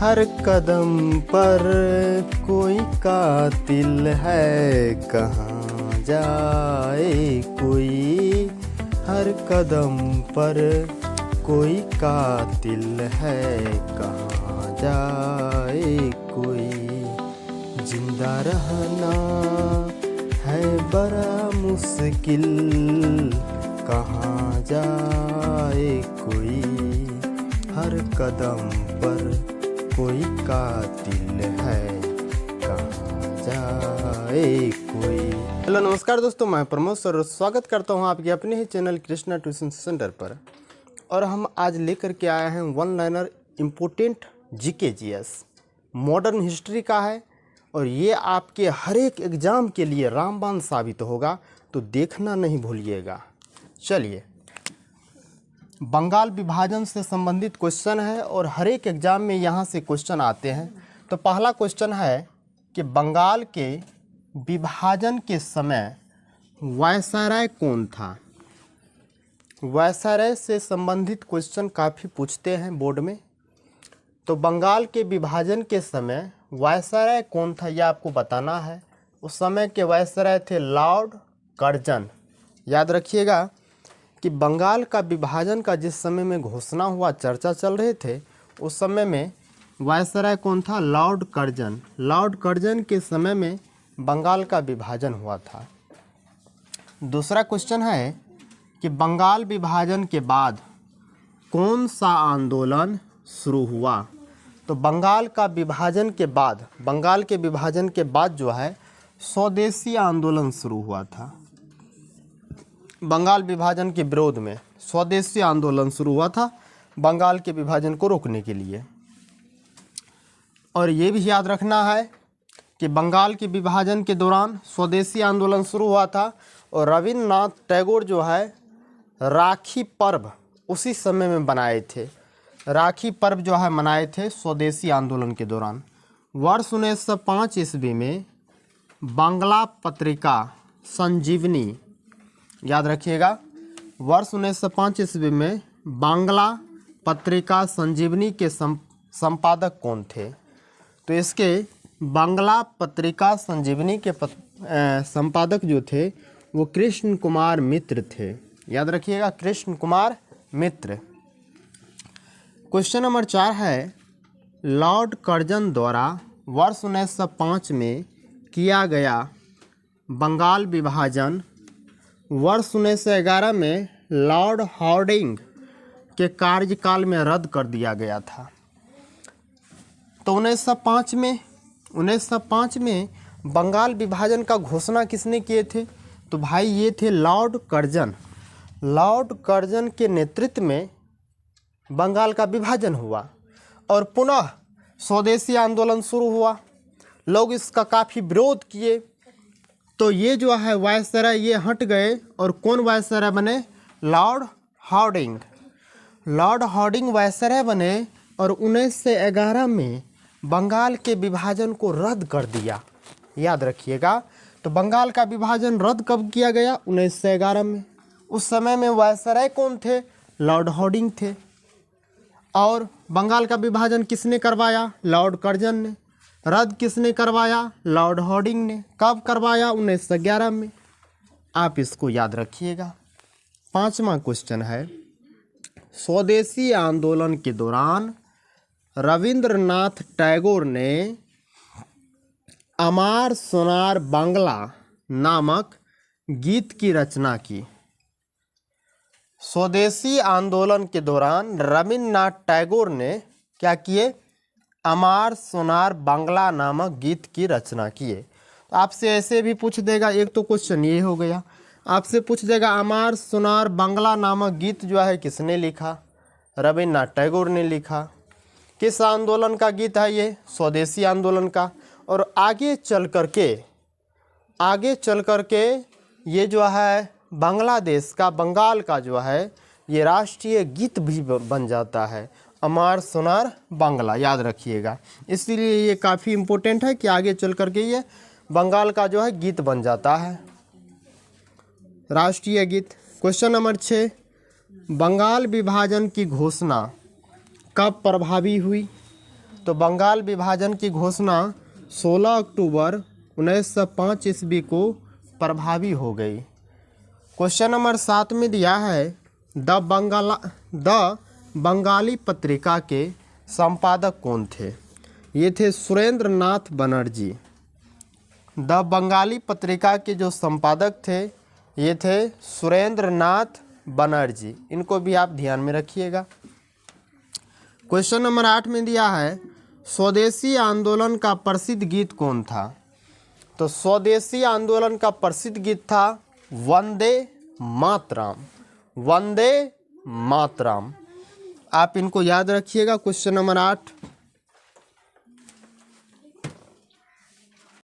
हर कदम पर कोई कातिल है, कहाँ जाए कोई। हर कदम पर कोई कातिल है, कहाँ जाए कोई। जिंदा रहना है बड़ा मुश्किल, कहाँ जाए कोई। हर कदम पर कोई कातिल है, कहाँ जाए कोई। हेलो नमस्कार दोस्तों, मैं प्रमोद सर स्वागत करता हूँ आपके अपने ही चैनल कृष्णा ट्यूशन सेंटर पर। और हम आज लेकर के आए हैं one liner important GK GS modern history का है। और ये आपके हर एक एग्ज़ाम के लिए रामबाण साबित होगा, तो देखना नहीं भूलिएगा। चलिए, बंगाल विभाजन से संबंधित क्वेश्चन है और हर एक एग्ज़ाम में यहाँ से क्वेश्चन आते हैं। तो पहला क्वेश्चन है कि बंगाल के विभाजन के समय वायसराय कौन था। वायसराय से संबंधित क्वेश्चन काफ़ी पूछते हैं बोर्ड में। तो बंगाल के विभाजन के समय वायसराय कौन था, यह आपको बताना है। उस समय के वायसराय थे लॉर्ड कर्जन। याद रखिएगा कि बंगाल का विभाजन का जिस समय में घोषणा हुआ, चर्चा चल रहे थे, उस समय में वायसराय कौन था, लॉर्ड कर्जन। लॉर्ड कर्जन के समय में बंगाल का विभाजन हुआ था। दूसरा क्वेश्चन है कि बंगाल विभाजन के बाद कौन सा आंदोलन शुरू हुआ। तो बंगाल का विभाजन के बाद, बंगाल के विभाजन के बाद जो है स्वदेशी आंदोलन शुरू हुआ था। बंगाल विभाजन के विरोध में स्वदेशी आंदोलन शुरू हुआ था, बंगाल के विभाजन को रोकने के लिए। और ये भी याद रखना है कि बंगाल के विभाजन के दौरान स्वदेशी आंदोलन शुरू हुआ था और रविन्द्रनाथ टैगोर जो है राखी पर्व उसी समय में बनाए थे। राखी पर्व जो है मनाए थे स्वदेशी आंदोलन के दौरान। वर्ष 1905 ईस्वी में बांग्ला पत्रिका संजीवनी, याद रखिएगा, वर्ष 1905 ईस्वी में बांग्ला पत्रिका संजीवनी के संपादक कौन थे। तो इसके बांग्ला पत्रिका संजीवनी के संपादक जो थे वो कृष्ण कुमार मित्र थे। याद रखिएगा, कृष्ण कुमार मित्र। क्वेश्चन नंबर 4 है, लॉर्ड कर्जन द्वारा वर्ष 1905 में किया गया बंगाल विभाजन वर्ष 1911 में लॉर्ड हार्डिंग के कार्यकाल में रद्द कर दिया गया था। तो 1905 में बंगाल विभाजन का घोषणा किसने किए थे। तो भाई ये थे लॉर्ड कर्जन। लॉर्ड कर्जन के नेतृत्व में बंगाल का विभाजन हुआ और पुनः स्वदेशी आंदोलन शुरू हुआ। लोग इसका काफ़ी विरोध किए। तो ये जो है वायसराय ये हट गए और कौन वायसराय बने, Lord Hardinge. Lord Hardinge viceroy बने और 1911 में बंगाल के विभाजन को रद्द कर दिया। याद रखिएगा, तो बंगाल का विभाजन रद्द कब किया गया, 1911 में। उस समय में वायसराय कौन थे, लॉर्ड हार्डिंग थे। और बंगाल का विभाजन किसने करवाया, लॉर्ड कर्जन ने। रद्द किसने करवाया, लॉर्ड हार्डिंग ने। कब करवाया, 1911 में। आप इसको याद रखिएगा। 5वां क्वेश्चन है, स्वदेशी आंदोलन के दौरान रविंद्रनाथ टैगोर ने अमार सोनार बांग्ला नामक गीत की रचना की। स्वदेशी आंदोलन के दौरान रविंद्रनाथ टैगोर ने क्या किए, अमार सोनार बांग्ला नामक गीत की रचना किए। तो आपसे ऐसे भी पूछ देगा, एक तो क्वेश्चन ये हो गया, आपसे पूछ देगा अमार सोनार बांग्ला नामक गीत जो है किसने लिखा, रविंद्रनाथ टैगोर ने लिखा। किस आंदोलन का गीत है ये, स्वदेशी आंदोलन का। और आगे चल करके ये जो है बांग्लादेश का, बंगाल का जो है ये राष्ट्रीय गीत भी बन जाता है, अमार सोनार बांग्ला। याद रखिएगा, इसलिए ये काफ़ी इम्पोर्टेंट है कि आगे चल करके ये बंगाल का जो है गीत बन जाता है, राष्ट्रीय गीत। क्वेश्चन नंबर 6, बंगाल विभाजन की घोषणा कब प्रभावी हुई। तो तो बंगाल विभाजन की घोषणा 16 अक्टूबर 1905 ईस्वी को प्रभावी हो गई। क्वेश्चन नंबर 7 में दिया है द बंगाली पत्रिका के संपादक कौन थे? ये थे सुरेंद्र नाथ बनर्जी। द बंगाली पत्रिका के जो संपादक थे ये थे सुरेंद्र नाथ बनर्जी। इनको भी आप ध्यान में रखिएगा। क्वेश्चन नंबर 8 में दिया है स्वदेशी आंदोलन का प्रसिद्ध गीत कौन था? तो स्वदेशी आंदोलन का प्रसिद्ध गीत था वंदे मातरम। वंदे मातरम, आप इनको याद रखिएगा। Question number 8।